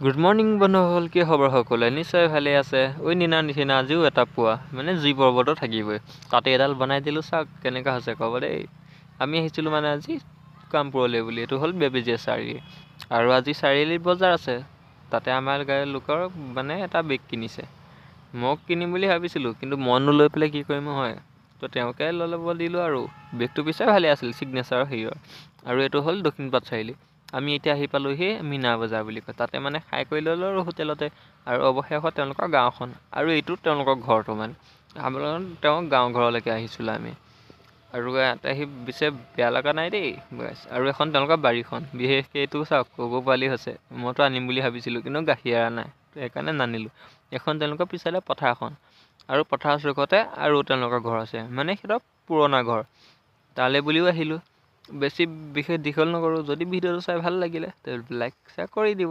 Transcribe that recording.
Good morning বন্ধুসকল, কি খবৰ সকলোৱে? নিশ্চয় ভালে আছে। ঐ নিনাৰ নিচিনা আজিও এটা পোৱা, মানে যি পৰ্বতো থাকিবই। তাতে এডাল বনাই দিলোঁ, চাওক কেনেকুৱা হৈছে ক'ব দেই। আমি আহিছিলোঁ মানে আজি কামপুৰলৈ বুলি, এইটো হ'ল বেবেজীয়া চাৰিআলি। আৰু আজি চাৰিআলিত বজাৰ আছে, তাতে আমাৰ গাঁৱৰ লোকৰ মানে এটা বেগ কিনিছে। মোক কিনিম বুলি ভাবিছিলোঁ, কিন্তু মনো লৈ পেলাই কি কৰিম হয়। তো তেওঁকে লৈ ল'ব দিলোঁ আৰু বেগটো পিছে ভালে আছিল, ছিগনেচাৰৰ হেৰিয়ৰ। আৰু এইটো হ'ল দক্ষিণপাট চাৰিআলি। আমি এতিয়া আহি পালোঁহি মীনা বজাৰ বুলি কয়, তাতে মানে খাই কৰি ল'লোঁ আৰু হোটেলতে। আৰু অৱশেষত তেওঁলোকৰ গাঁওখন, আৰু এইটো তেওঁলোকৰ ঘৰটো মানে তেওঁ গাঁও ঘৰলৈকে আহিছিলোঁ আমি। আৰু ইয়াত আহি পিছে বেয়া লগা নাই দেই। আৰু এখন তেওঁলোকৰ বাৰীখন, বিশেষকৈ এইটো চাওক ক'ব পোৱালি হৈছে। মইতো আনিম বুলি ভাবিছিলোঁ, কিন্তু গাখীৰ এৰা নাই, সেইকাৰণে নানিলোঁ। এখন তেওঁলোকৰ পিছফালে পথাৰখন, আৰু পথাৰৰ চুকতে আৰু তেওঁলোকৰ ঘৰ আছে, মানে সিহঁতৰ পুৰণা ঘৰ। তালৈ বুলিও আহিলোঁ। বেছি বিশেষ দীঘল নকৰোঁ, যদি ভিডিঅ'টো চাই ভাল লাগিলে লাইক শ্বেয়াৰ কৰি দিব।